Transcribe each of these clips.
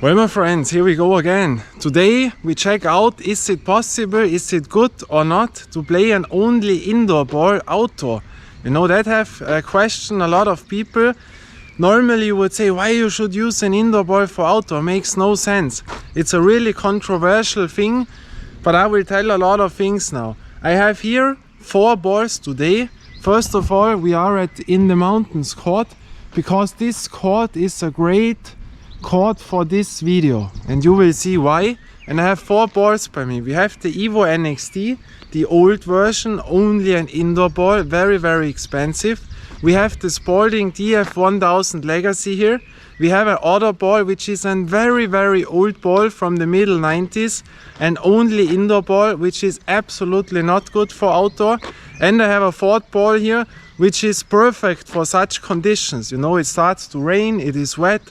Well, my friends, here we go again. Today we check out, is it possible, is it good or not to play an only indoor ball outdoor? You know, that have questioned a lot of people. Normally you would say, why you should use an indoor ball for outdoor? Makes no sense. It's a really controversial thing, but I will tell a lot of things now. I have here 4 balls today. First of all, we are at In the Mountains court, because this court is a great court for this video, and you will see why. And I have 4 balls by me. We have the Evo NXT, the old version, only an indoor ball, very expensive. We have the Spalding DF1000 Legacy here. We have an other ball which is a very old ball from the middle 90s, and only indoor ball which is absolutely not good for outdoor. And I have a 4th ball here which is perfect for such conditions. You know, it starts to rain, it is wet,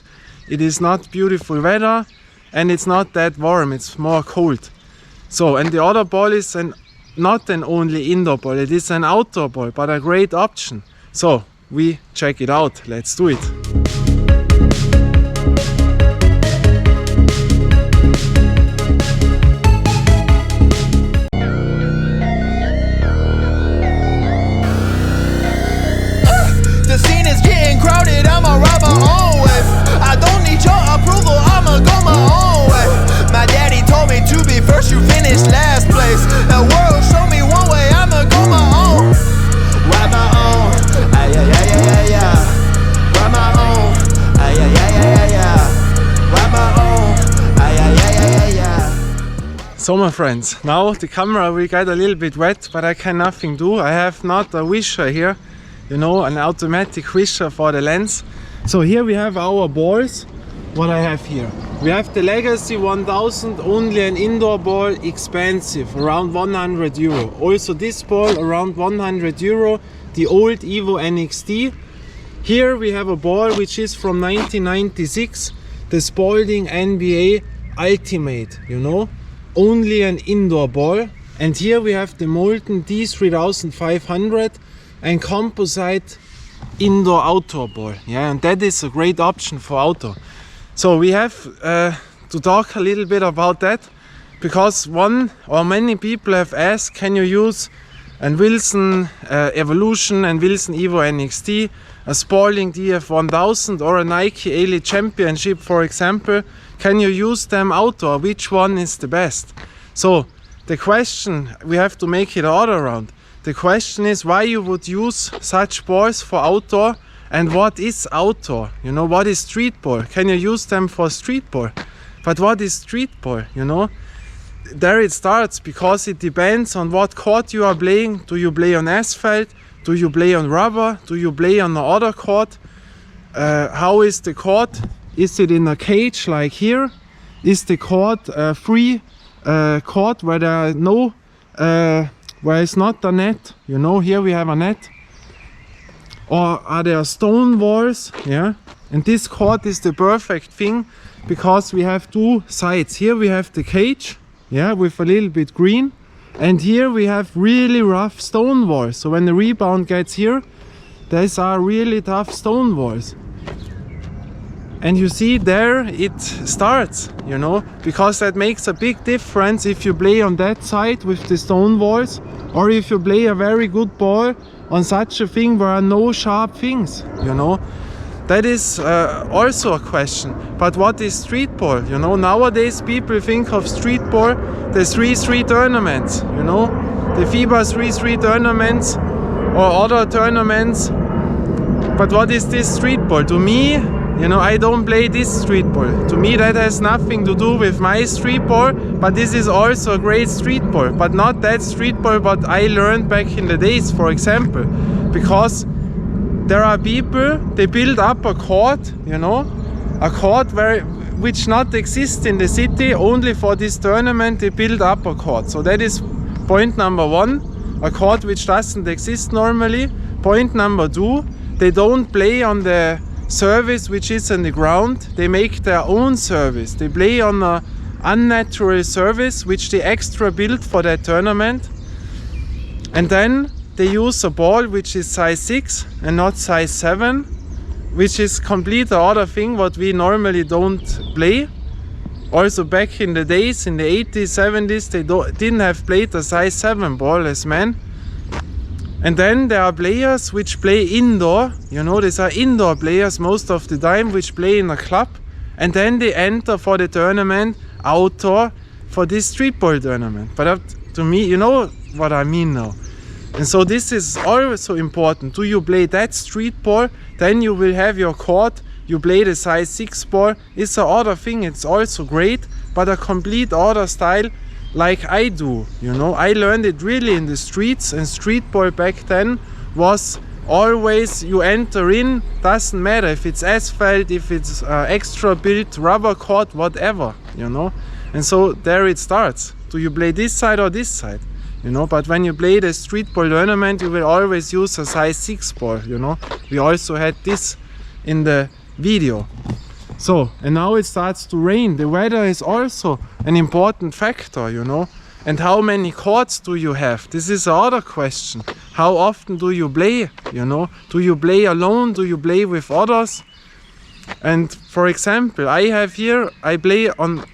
it is not beautiful weather, and it's not that warm, it's more cold. So, and the other ball is not an only indoor ball, it is an outdoor ball, but a great option. So we check it out, let's do it. The scene is getting crowded, I'ma ride my own way. I don't need your approval, I'ma go my own way. My daddy told me to be first, you finish last place. The world show me one way, I'ma go my own. Ride my own, ay ay ay ay ay ay. Ride my own, ay ay ay ay ay ay. Ride my own, ay ay ay ay ay ay. So my friends, now the camera will get a little bit wet, but I can nothing do. I have not a wisher here, you know, an automatic wisher for the lens. So here we have our balls. What I have here, we have the Legacy 1000, only an indoor ball, expensive, around 100 euro. Also this ball around 100 euro, the old Evo NXT. Here we have a ball which is from 1996, the Spalding NBA Ultimate, you know, only an indoor ball. And here we have the Molten D3500 and composite indoor outdoor ball. Yeah, and that is a great option for outdoor. So we have to talk a little bit about that, because one or many people have asked, can you use a Wilson Evolution and Wilson Evo NXT, a Spalding DF1000 or a Nike Elite Championship, for example, can you use them outdoor? Which one is the best? So the question, we have to make it all around. The question is why you would use such balls for outdoor, and what is outdoor? You know, what is street ball? Can you use them for street ball? But what is street ball? You know, there it starts, because it depends on what court you are playing. Do you play on asphalt? Do you play on rubber? Do you play on the other court? How is the court? Is it in a cage like here? Is the court a free court where there are no where it's not a net? You know, here we have a net. Or are there stone walls? Yeah, and this court is the perfect thing, because we have 2 sides. Here we have the cage, yeah, with a little bit green, and here we have really rough stone walls. So when the rebound gets here, these are really tough stone walls. And you see there it starts, you know, because that makes a big difference if you play on that side with the stone walls, or if you play a very good ball on such a thing where are no sharp things, you know. That is also a question. But what is street ball? You know, nowadays people think of street ball, the 3-3 tournaments, you know, the FIBA 3-3 tournaments or other tournaments. But what is this street ball? To me, you know, I don't play this street ball. To me that has nothing to do with my street ball, but this is also a great street ball, but not that street ball what I learned back in the days, for example. Because there are people, they build up a court, you know, a court which not exists in the city, only for this tournament they build up a court. So that is point number 1, a court which doesn't exist normally. Point number 2, they don't play on the service which is on the ground, they make their own service. They play on a unnatural service which they extra built for that tournament, and then they use a ball which is size 6 and not size 7, which is completely other thing what we normally don't play. Also back in the days, in the 80s, 70s, they didn't have played a size 7 ball as men. And then there are players which play indoor, you know, these are indoor players most of the time, which play in a club. And then they enter for the tournament outdoor for this street ball tournament. But to me, you know what I mean now. And so this is also important. Do you play that street ball? Then you will have your court. You play the size 6 ball. It's a other thing. It's also great, but a complete other style like I do. You know, I learned it really in the streets, and street ball back then was always you enter in, doesn't matter if it's asphalt, if it's extra built rubber court, whatever, you know. And so there it starts. Do you play this side or this side? You know, but when you play the street ball tournament, you will always use a size 6 ball, you know. We also had this in the video. So, and now it starts to rain. The weather is also an important factor, you know. And how many courts do you have? This is another question. How often do you play, you know? Do you play alone? Do you play with others? And for example, I play on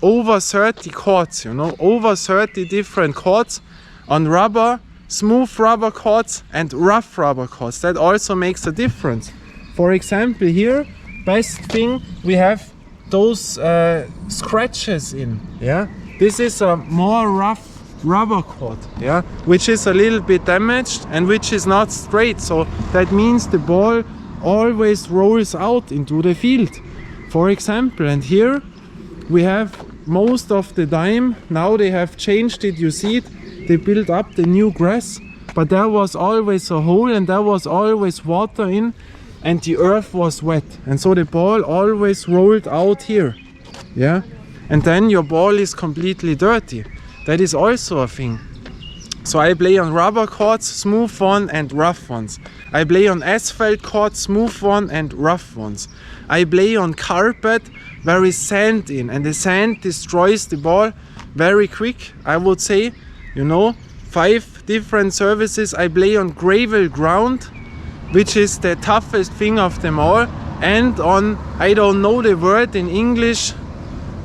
over 30 courts, you know, over 30 different courts on rubber, smooth rubber courts and rough rubber courts. That also makes a difference. For example, here, best thing, we have those scratches in, yeah. This is a more rough rubber court, yeah, which is a little bit damaged and which is not straight. So that means the ball always rolls out into the field, for example. And here we have most of the time, now they have changed it, you see it, they built up the new grass, but there was always a hole and there was always water in and the earth was wet, and so the ball always rolled out here, yeah, and then your ball is completely dirty. That is also a thing. So I play on rubber courts, smooth one and rough ones. I play on asphalt courts, smooth one and rough ones. I play on carpet, there is sand in, and the sand destroys the ball very quick, I would say. You know, 5 different surfaces. I play on gravel ground, which is the toughest thing of them all, and on, I don't know the word in English,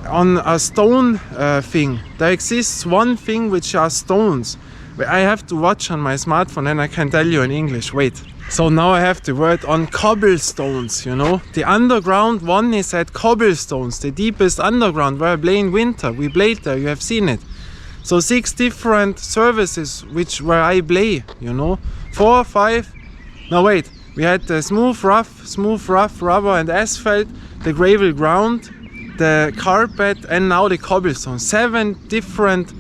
on a stone thing. There exists one thing which are stones. I have to watch on my smartphone and I can tell you in English. Wait. So now I have the word on cobblestones, you know. The underground one is at cobblestones, the deepest underground where I play in winter. We played there, you have seen it. So 6 different surfaces where I play, you know. 4 or 5. No wait, we had the smooth rough rubber and asphalt, the gravel ground, the carpet, and now the cobblestone. 7 different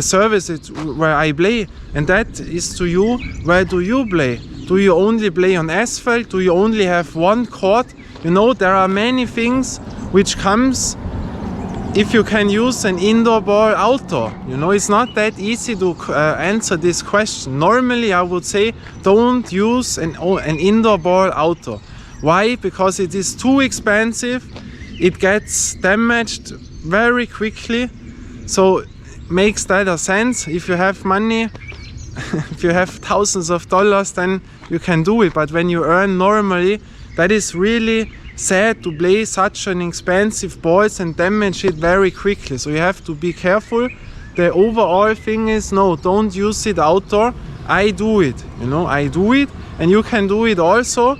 surfaces where I play. And that is to you, where do you play? Do you only play on asphalt? Do you only have one court? You know, there are many things which comes if you can use an indoor ball outdoor. You know, it's not that easy to answer this question. Normally I would say don't use an indoor ball outdoor. Why? Because it is too expensive, it gets damaged very quickly. So makes that a sense. If you have money, if you have thousands of dollars, then you can do it. But when you earn normally, that is really sad to play such an expensive balls and damage it very quickly. So you have to be careful. The overall thing is, no, don't use it outdoor. I do it, you know, I do it, and you can do it also.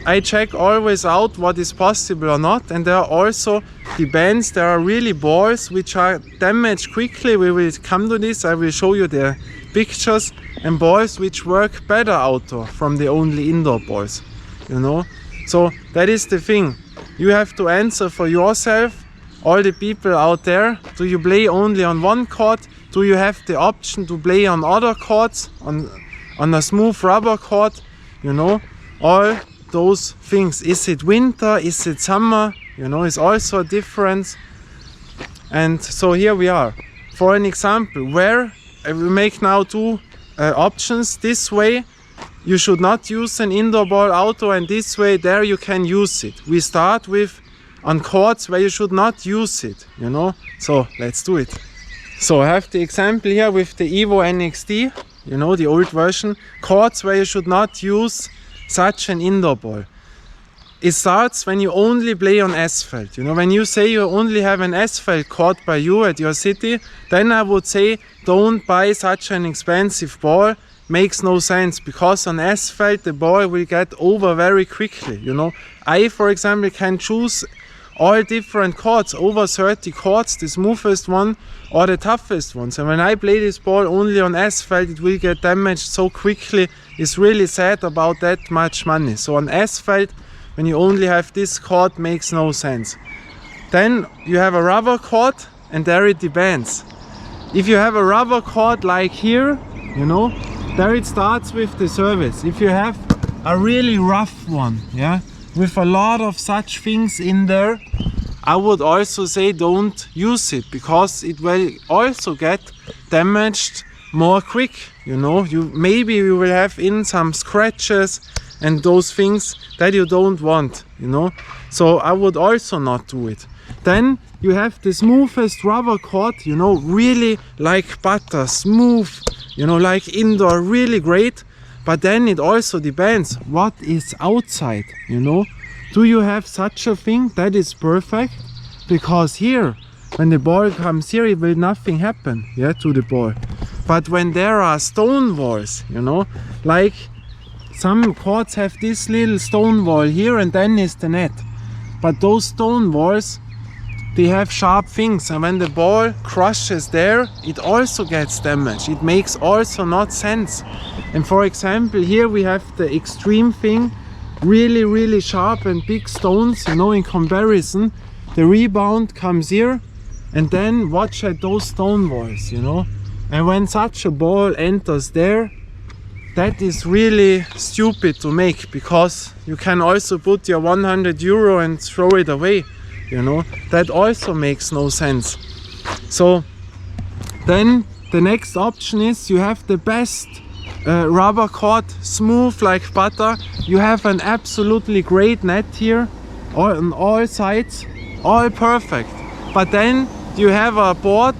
I check always out what is possible or not, and there are also depends. There are really balls which are damaged quickly. We will come to this. I will show you the pictures, and balls which work better outdoor from the only indoor balls, you know. So that is the thing. You have to answer for yourself, all the people out there. Do you play only on one court? Do you have the option to play on other courts, on a smooth rubber court? You know, all those things. Is it winter? Is it summer? You know, it's also a difference. And so here we are. For an example, where we make now 2 options. This way you should not use an indoor ball outdoor, and this way there you can use it. We start with on courts where you should not use it, you know. So let's do it. So I have the example here with the Evo NXT, you know, the old version. Courts where you should not use such an indoor ball. it starts when you only play on asphalt. You know, when you say you only have an asphalt court by you at your city, then I would say don't buy such an expensive ball. Makes no sense, because on asphalt the ball will get over very quickly. You know, I, for example, can choose all different courts, over 30 courts, the smoothest one or the toughest ones. And when I play this ball only on asphalt, it will get damaged so quickly. It's really sad about that much money. So on asphalt, when you only have this court, makes no sense. Then you have a rubber court, and there it depends. If you have a rubber court like here, you know, there it starts with the service. If you have a really rough one, yeah, with a lot of such things in there, I would also say don't use it, because it will also get damaged more quick. You know, maybe you will have in some scratches and those things that you don't want, you know. So I would also not do it. Then you have the smoothest rubber court, you know, really like butter, smooth, you know, like indoor, really great. But then it also depends what is outside, you know. Do you have such a thing? That is perfect, because here, when the ball comes here, it will nothing happen, yeah, to the ball. But when there are stone walls, you know, like some courts have this little stone wall here, and then is the net. But those stone walls, they have sharp things, and when the ball crushes there, it also gets damaged. It makes also not sense. And for example, here we have the extreme thing, really sharp and big stones, you know, in comparison. The rebound comes here, and then watch at those stone walls, you know. And when such a ball enters there, that is really stupid to make, because you can also put your 100 euro and throw it away, you know. That also makes no sense. So then the next option is you have the best rubber court, smooth like butter. You have an absolutely great net here, on all sides, all perfect. But then you have a board,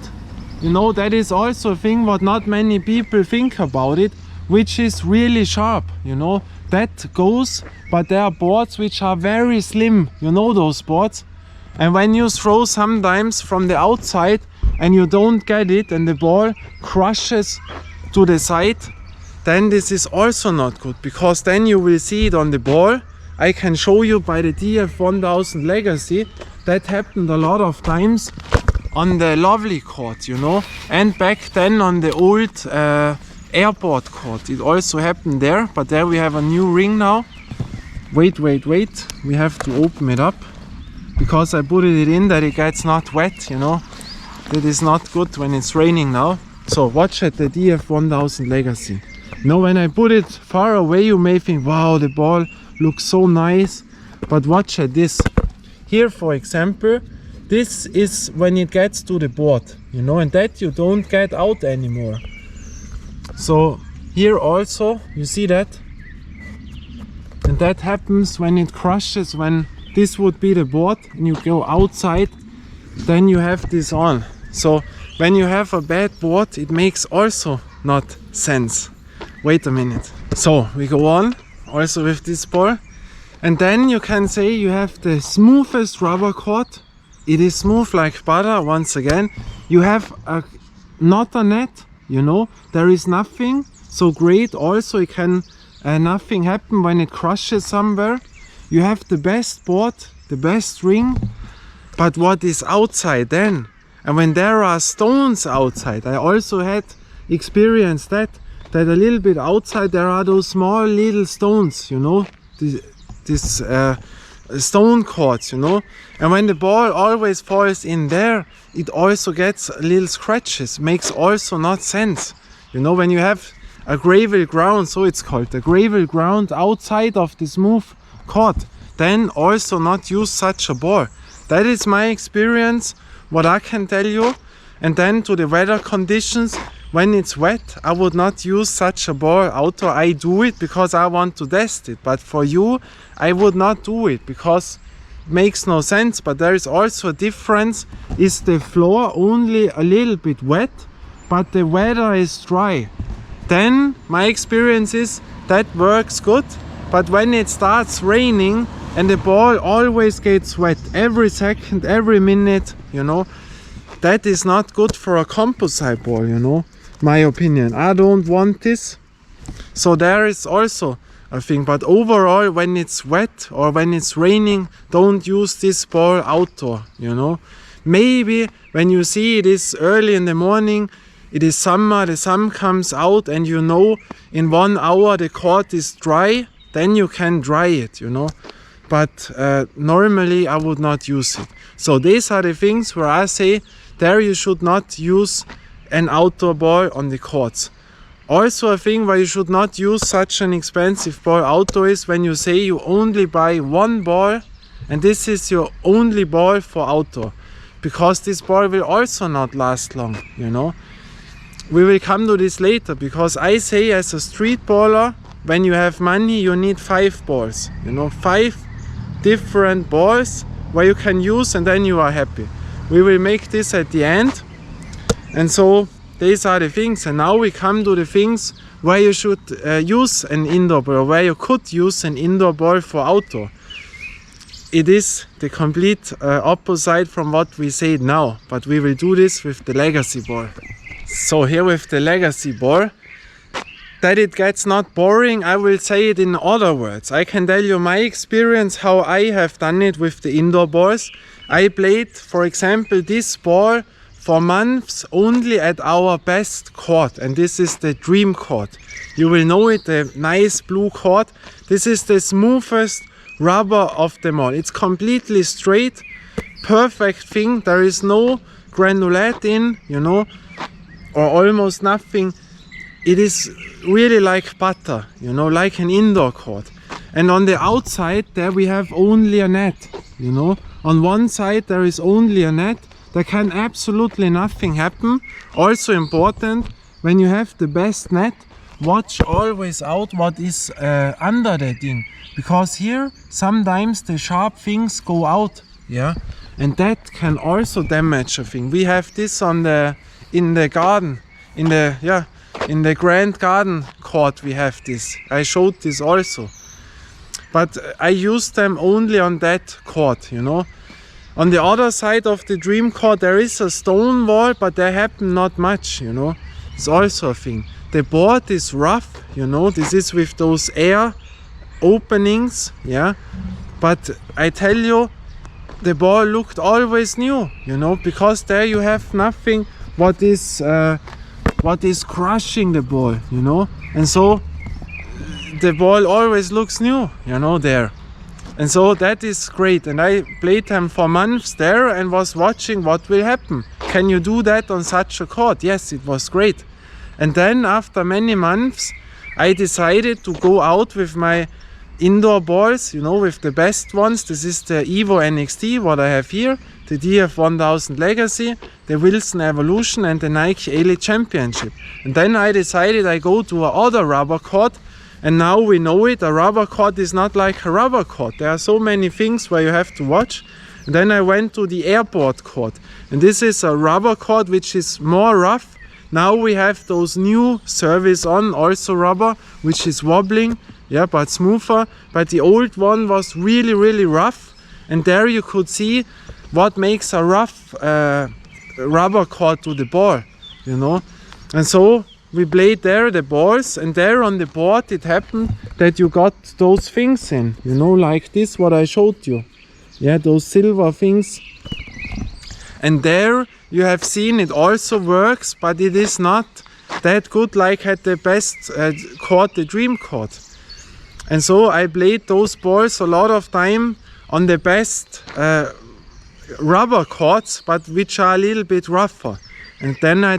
you know, that is also a thing what not many people think about it, which is really sharp, you know. That goes, but there are boards which are very slim, you know those boards. And when you throw sometimes from the outside and you don't get it, and the ball crushes to the side, then this is also not good, because then you will see it on the ball. I can show you by the DF1000 Legacy, that happened a lot of times on the lovely court, you know, and back then on the old airport court. It also happened there, but there we have a new ring now. Wait, we have to open it up, because I put it in that it gets not wet, you know. That is not good when it's raining now. So watch at the DF1000 Legacy. You know, when I put it far away, you may think, wow, the ball looks so nice. But watch at this. Here, for example, this is when it gets to the board, you know, and that you don't get out anymore. So here also, you see that? And that happens when it crushes, when this would be the board and you go outside, then you have this on. So when you have a bad board, it makes also not sense. Wait a minute. So we go on also with this ball, and then you can say you have the smoothest rubber court. It is smooth like butter. Once again, you have not a net, you know, there is nothing so great. Also, it can nothing happen when it crushes somewhere. You have the best board, the best ring, but what is outside then? And when there are stones outside, I also had experienced that a little bit outside there are those small little stones, you know, this stone courts, you know. And when the ball always falls in there, it also gets little scratches. Makes also not sense, you know. When you have a gravel ground, so it's called, a gravel ground outside of the smooth court, then also not use such a ball. That is my experience, what I can tell you. And then to the weather conditions, when it's wet, I would not use such a ball outdoor. I do it because I want to test it, but for you, I would not do it because it makes no sense. But there is also a difference. Is the floor only a little bit wet, but the weather is dry? Then my experience is that works good. But when it starts raining, and the ball always gets wet every second, every minute, you know. That is not good for a composite ball, you know, my opinion. I don't want this. So there is also a thing, but overall, when it's wet or when it's raining, don't use this ball outdoor, you know. Maybe when you see it is early in the morning, it is summer, the sun comes out, and you know in 1 hour the court is dry, then you can dry it, you know. But normally I would not use it. So these are the things where I say there you should not use an outdoor ball on the courts. Also a thing where you should not use such an expensive ball outdoor is when you say you only buy one ball and this is your only ball for outdoor. Because this ball will also not last long, you know. We will come to this later, because I say as a street baller, when you have money you need 5 balls, you know, 5 different balls where you can use, and then you are happy. We will make this at the end. And so these are the things, and now we come to the things where you should use an indoor ball, or where you could use an indoor ball for outdoor. It is the complete opposite from what we say now, but we will do this with the legacy ball. So here with the legacy ball, that it gets not boring, I will say it in other words. I can tell you my experience, how I have done it with the indoor balls. I played, for example, this ball for months only at our best court, and this is the Dream Court. You will know it, the nice blue court. This is the smoothest rubber of them all. It's completely straight, perfect thing. There is no granulate in, you know, or almost nothing. It is really like butter, you know, like an indoor court. And on the outside there we have only a net, you know. On one side there is only a net. There can absolutely nothing happen. Also important, when you have the best net, watch always out what is under the thing, because here sometimes the sharp things go out, yeah, and that can also damage a thing. We have this on the in the garden, in the grand garden court. We have this. I showed this also, but I use them only on that court, you know. On the other side of the Dream Court there is a stone wall, but there happen not much, you know. It's also a thing. The board is rough, you know. This is with those air openings, yeah. But I tell you, the ball looked always new, you know, because there you have nothing what is crushing the ball, you know. And so the ball always looks new, you know, there. And so that is great. And I played them for months there and was watching what will happen. Can you do that on such a court? Yes, it was great. And then after many months I decided to go out with my indoor balls, you know, with the best ones. This is the Evo NXT, what I have here, the DF1000 Legacy, the Wilson Evolution and the Nike Elite Championship. And then I decided I go to another rubber court, and now we know it, a rubber court is not like a rubber court. There are so many things where you have to watch. And then I went to the airport court, and this is a rubber court which is more rough. Now we have those new service on, also rubber, which is wobbling, yeah, but smoother. But the old one was really, really rough. And there you could see what makes a rough rubber court to the ball, you know. And so we played there the balls, and there on the board it happened that you got those things in, you know, like this, what I showed you. Yeah, those silver things. And there you have seen it also works, but it is not that good like at the best court, the Dream Court. And so I played those balls a lot of time on the best rubber courts, but which are a little bit rougher. And then I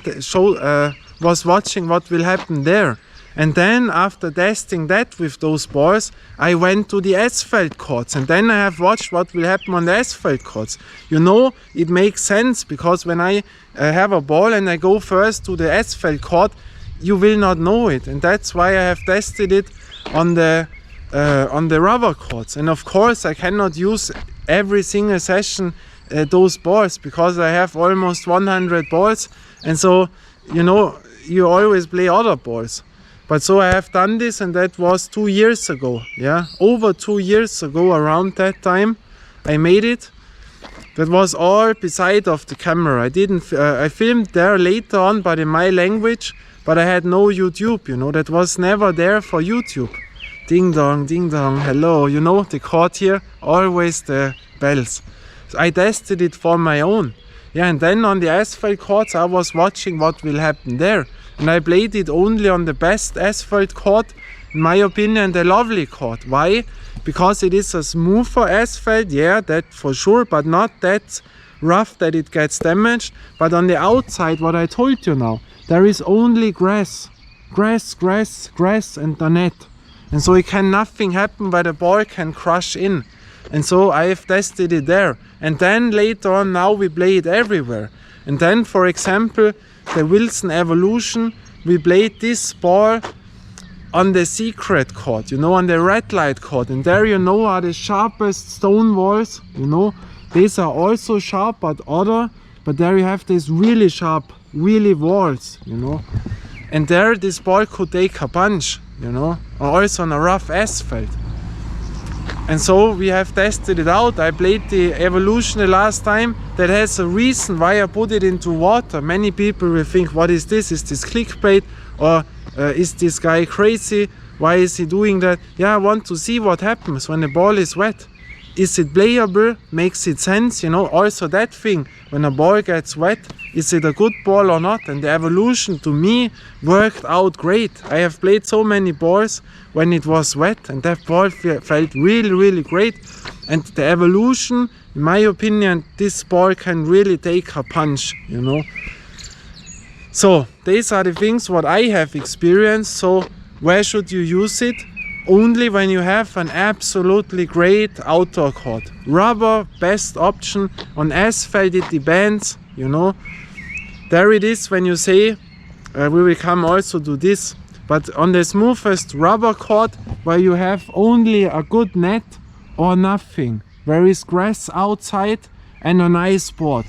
was watching what will happen there. And then after testing that with those balls, I went to the asphalt courts, and then I have watched what will happen on the asphalt courts. You know, it makes sense, because when I have a ball and I go first to the asphalt court, you will not know it, and that's why I have tested it on the rubber courts. And of course I cannot use every single session those balls, because I have almost 100 balls, and so, you know, you always play other balls. But so I have done this, and that was 2 years ago. Yeah, over 2 years ago, around that time, I made it. That was all beside of the camera. I filmed there later on, but in my language. But I had no YouTube, you know. That was never there for YouTube. Ding dong, hello. You know, the chord here, always the bells. So I tested it for my own. Yeah, and then on the asphalt chords, I was watching what will happen there. And I played it only on the best asphalt chord, in my opinion, the lovely chord. Why? Because it is a smoother asphalt, yeah, that for sure, but not that rough that it gets damaged. But on the outside, what I told you now, there is only grass, and the net. And so it can nothing happen where the ball can crush in. And so I have tested it there. And then later on, now we play it everywhere. And then, for example, the Wilson Evolution, we played this ball on the secret chord, you know, on the red light chord. And there, you know, are the sharpest stone walls, you know. These are also sharp, but there you have these really sharp, really walls, you know. And there, this ball could take a punch, you know, or also on a rough asphalt. And so we have tested it out. I played the Evolution the last time. That has a reason why I put it into water. Many people will think, what is this? Is this clickbait? Or is this guy crazy? Why is he doing that? Yeah, I want to see what happens when the ball is wet. Is it playable? Makes it sense? You know, also that thing, when a ball gets wet, is it a good ball or not? And the Evolution, to me, worked out great. I have played so many balls when it was wet, and that ball felt really, really great. And the Evolution, in my opinion, this ball can really take a punch, you know. So, these are the things what I have experienced. So, where should you use it? Only when you have an absolutely great outdoor chord. Rubber, best option. On asphalt, it depends, you know. There it is when you say, we will come also to this. But on the smoothest rubber chord, where you have only a good net or nothing, there is grass outside and a nice board,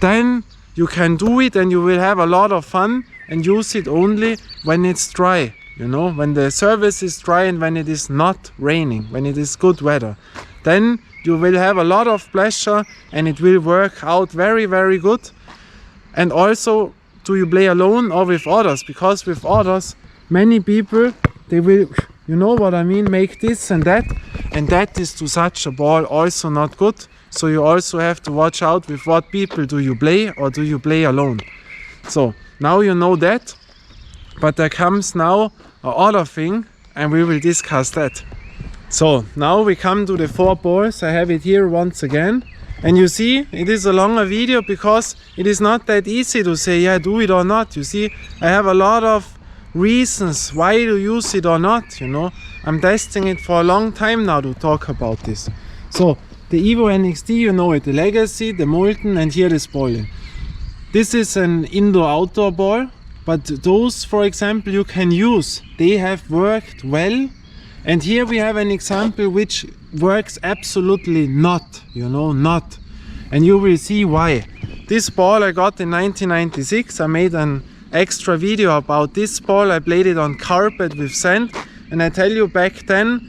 then you can do it and you will have a lot of fun and use it only when it's dry. You know, when the surface is dry and when it is not raining, when it is good weather, then you will have a lot of pleasure and it will work out very, very good. And also, do you play alone or with others? Because with others, many people, they will, you know what I mean, make this and that is to such a ball also not good. So you also have to watch out with what people do you play, or do you play alone. So now you know that. But there comes now another thing, and we will discuss that. So now we come to the 4 balls. I have it here once again. And you see, it is a longer video because it is not that easy to say, yeah, do it or not. You see, I have a lot of reasons why to use it or not, you know. I'm testing it for a long time now to talk about this. So, the Evo NXT, you know it, the Legacy, the Molten, and here the Spoiling. This is an indoor-outdoor ball. But those, for example, you can use. They have worked well. And here we have an example which works absolutely not, you know, not. And you will see why. This ball I got in 1996. I made an extra video about this ball. I played it on carpet with sand. And I tell you, back then,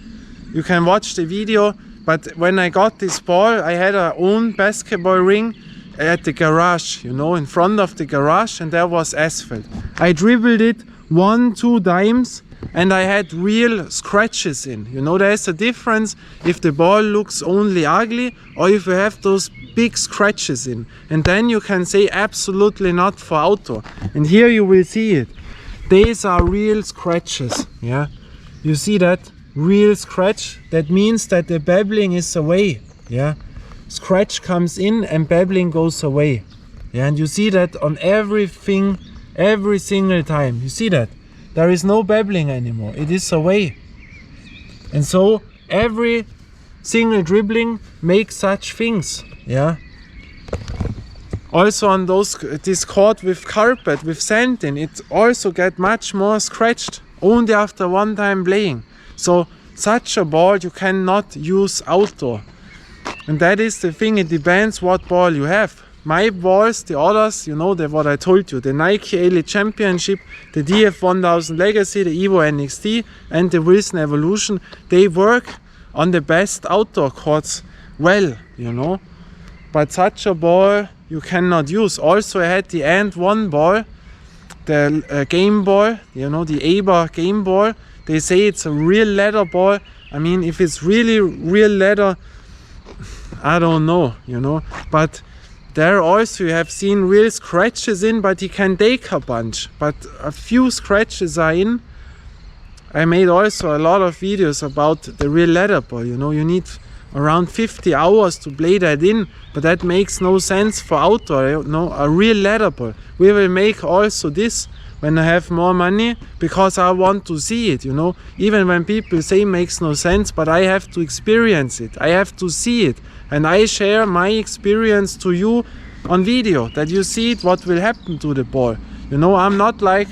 you can watch the video, but when I got this ball, I had our own basketball ring at the garage, you know, in front of the garage, and there was asphalt. I dribbled it 1-2 times and I had real scratches in. You know, there's a difference if the ball looks only ugly or if you have those big scratches in. And then you can say absolutely not for outdoor. And here you will see it. These are real scratches, yeah. You see that? Real scratch. That means that the babbling is away, yeah. Scratch comes in and babbling goes away. Yeah, and you see that on everything, every single time. You see that? There is no babbling anymore. It is away. And so every single dribbling makes such things. Yeah. Also on this court with carpet, with sand in, it also get much more scratched only after one time playing. So such a ball you cannot use outdoor. And that is the thing, it depends what ball you have. my balls, the others, you know, what I told you, the Nike Elite Championship, the DF1000 Legacy, the Evo NXT and the Wilson Evolution, they work on the best outdoor courts well, you know. But such a ball you cannot use. Also I had the AND1 ball, the game ball, you know, the Aber game ball. They say it's a real leather ball. I mean, if it's really real leather, I don't know, you know. But there also you have seen real scratches in, but you can take a bunch. But a few scratches are in. I made also a lot of videos about the real leather ball, you know. You need around 50 hours to play that in, but that makes no sense for outdoor, you know, a real leather ball. We will make also this when I have more money, because I want to see it, you know. Even when people say makes no sense, but I have to experience it, I have to see it, and I share my experience to you on video, that you see it, what will happen to the ball. You know, I'm not like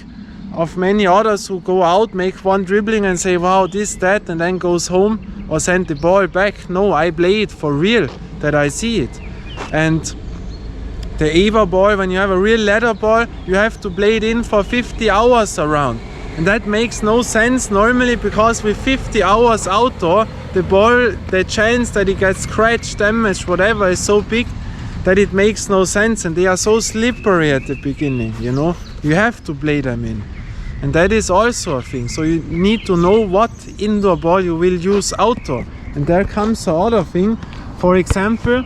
of many others who go out, make one dribbling and say wow, this, that, and then goes home or send the ball back. No, I play it for real, that I see it. And the Ava ball, when you have a real leather ball, you have to play it in for 50 hours around. And that makes no sense normally, because with 50 hours outdoor, the ball, the chance that it gets scratched, damaged, whatever, is so big that it makes no sense. And they are so slippery at the beginning, you know. You have to play them in. And that is also a thing. So you need to know what indoor ball you will use outdoor. And there comes the other thing. For example,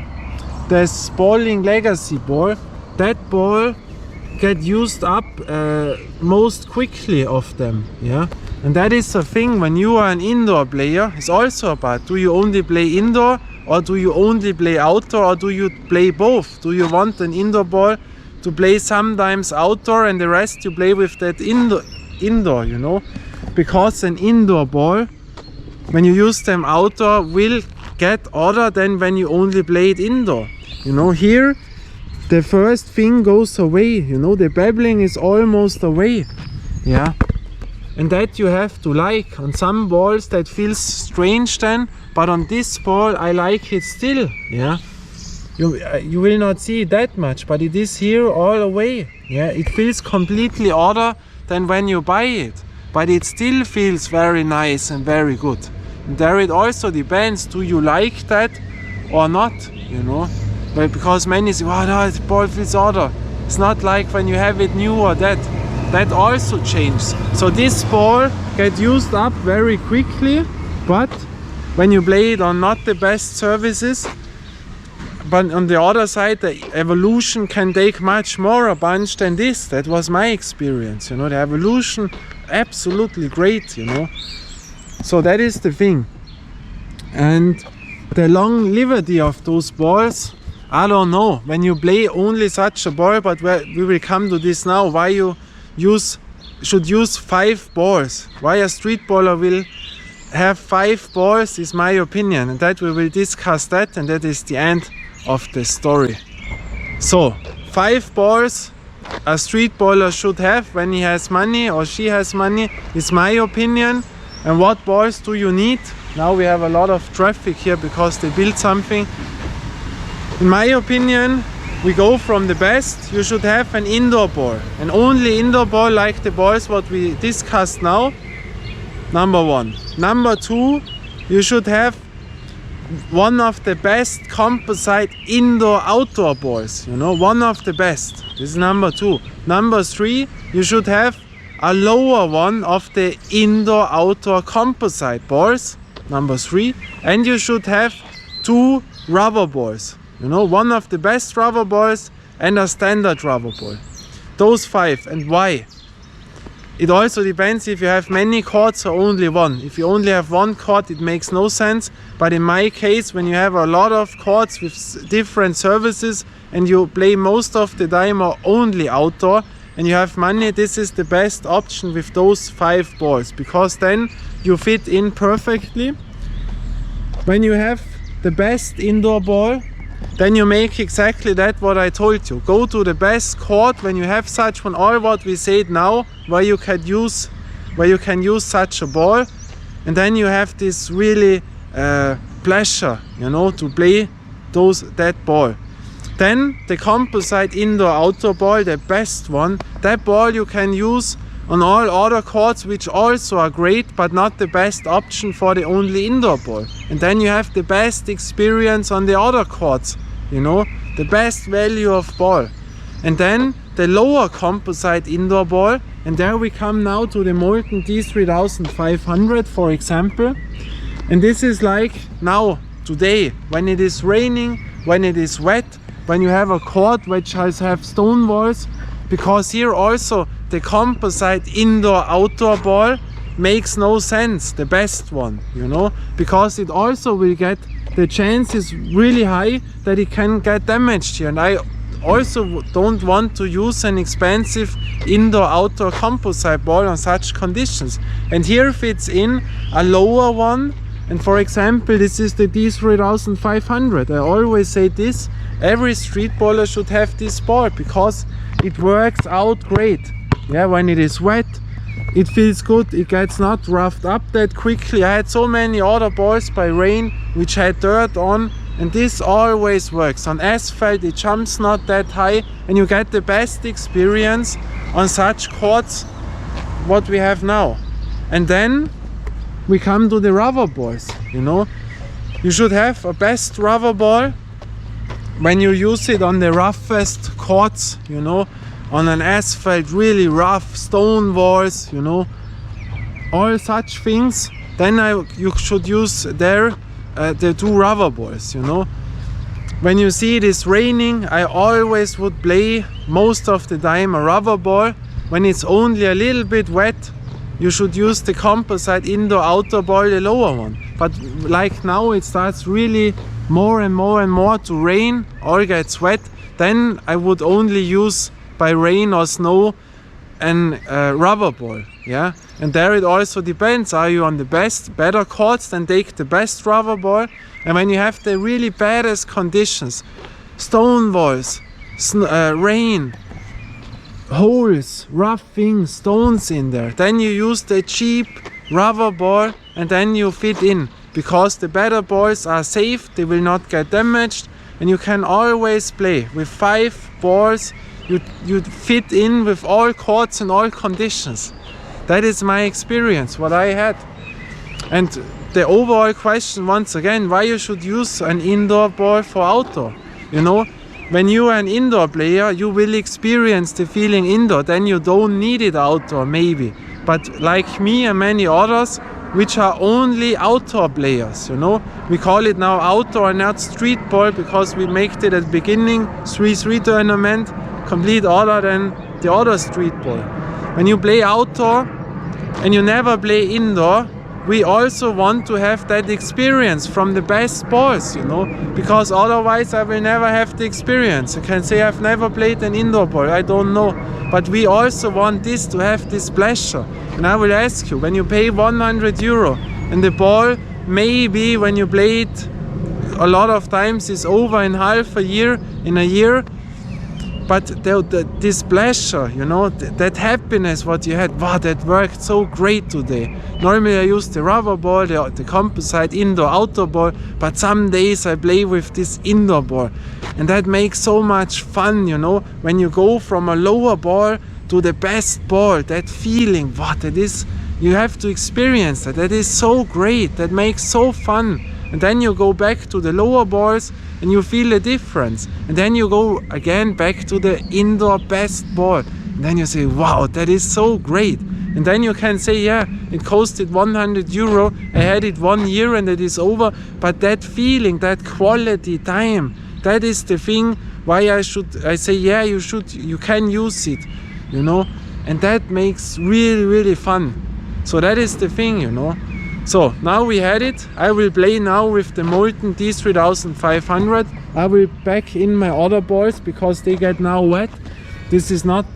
the Spalding Legacy ball. That ball get used up most quickly of them. Yeah. And that is a thing when you are an indoor player. It's also about, do you only play indoor, or do you only play outdoor, or do you play both? Do you want an indoor ball to play sometimes outdoor and the rest you play with that indoor, you know? Because an indoor ball, when you use them outdoor, will get other than when you only play it indoor. You know, here the first thing goes away, you know, the babbling is almost away. Yeah. And that you have to like. On some balls that feels strange then, but on this ball I like it still. Yeah. You will not see it that much, but it is here all away. Yeah, it feels completely other than when you buy it, but it still feels very nice and very good. And there it also depends, do you like that or not, you know? But because many say, oh no, the ball feels other. It's not like when you have it new or that. That also changes. So this ball gets used up very quickly, but when you play it on not the best surfaces, but on the other side, the Evolution can take much more a bunch than this. That was my experience, you know. The Evolution, absolutely great, you know. So that is the thing. And the longevity of those balls, I don't know. When you play only such a ball, but we will come to this now, why you should use 5 balls. Why a street baller will have 5 balls is my opinion. And that we will discuss that, and that is the end of the story. So 5 balls a street baller should have when he has money or she has money is my opinion. And what balls do you need? Now we have a lot of traffic here because they built something. In my opinion, we go from the best. You should have an indoor ball, and only indoor ball like the balls what we discussed now. Number 1. Number 2, you should have one of the best composite indoor-outdoor balls, you know, one of the best. This is number 2. Number 3, you should have a lower one of the indoor-outdoor composite balls, number 3, and you should have 2 rubber balls, you know, one of the best rubber balls and a standard rubber ball. Those 5. And why? It also depends if you have many courts or only one. If you only have one court, it makes no sense. But in my case, when you have a lot of courts with different services and you play most of the time or only outdoor and you have money, this is the best option with those 5 balls, because then you fit in perfectly. When you have the best indoor ball, then you make exactly that what I told you. Go to the best court when you have such one, all what we said now, where you can use such a ball, and then you have this really pleasure, you know, to play that ball. Then the composite indoor-outdoor ball, the best one. That ball you can use on all other courts, which also are great, but not the best option for the only indoor ball. And then you have the best experience on the other courts, you know, the best value of ball. And then the lower composite indoor ball, and there we come now to the Molten D3500, for example. And this is like now, today, when it is raining, when it is wet, when you have a court which has stone walls, because here also the composite indoor-outdoor ball makes no sense, the best one, you know, because it also will get, the chance is really high that it can get damaged here. And I also don't want to use an expensive indoor-outdoor composite ball on such conditions. And here fits in a lower one. And for example, this is the D3500. I always say this, every street baller should have this ball because it works out great. Yeah, when it is wet, it feels good, it gets not roughed up that quickly. I had so many other balls by rain which had dirt on, and this always works. On asphalt it jumps not that high, and you get the best experience on such courts what we have now. And then we come to the rubber balls, you know. You should have a best rubber ball when you use it on the roughest courts, you know, on an asphalt, really rough stone walls, you know, all such things. Then you should use there the two rubber balls, you know. When you see it is raining, I always would play most of the time a rubber ball. When it's only a little bit wet, you should use the composite indoor-outdoor ball, the lower one. But like now it starts really more and more to rain, all gets wet, then I would only use by rain or snow an rubber ball. Yeah, and there it also depends, are you on the better courts, then take the best rubber ball. And when you have the really baddest conditions, stone walls, rain, holes, rough things, stones in there, then you use the cheap rubber ball and then you fit in, because the better balls are safe, they will not get damaged, and you can always play with 5 balls. You fit in with all courts and all conditions. That is my experience, what I had. And the overall question, once again, why you should use an indoor ball for outdoor, you know. When you are an indoor player, you will experience the feeling indoor, then you don't need it outdoor, maybe. But like me and many others, which are only outdoor players, you know. We call it now outdoor and not street ball, because we make it at the beginning, 3-3 tournament, complete other than the other street ball. When you play outdoor and you never play indoor, we also want to have that experience from the best balls, you know, because otherwise I will never have the experience. I can say I've never played an indoor ball, I don't know. But we also want this to have this pleasure. And I will ask you, when you pay €100 and the ball maybe when you play it a lot of times is over in in a year, but this pleasure, you know, that happiness what you had, wow, that worked so great today. Normally I use the rubber ball, the composite indoor-outdoor ball, but some days I play with this indoor ball. And that makes so much fun, you know, when you go from a lower ball to the best ball, that feeling, what it is, you have to experience that. That is so great, that makes so fun. And then you go back to the lower balls and you feel the difference. And then you go again back to the indoor best ball. And then you say, wow, that is so great. And then you can say, yeah, it costed €100. I had it 1 year and it is over. But that feeling, that quality time, that is the thing why I say, yeah, you can use it, you know. And that makes really, really fun. So that is the thing, you know. So now we had it. I will play now with the Molten D3500. I will back in my other balls because they get now wet. This is not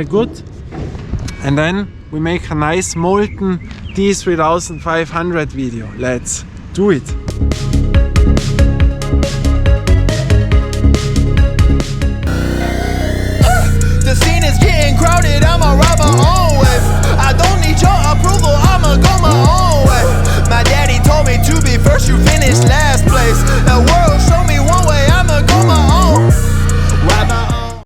good. And then we make a nice Molten D3500 video. Let's do it. The scene is getting crowded, I'm a robber.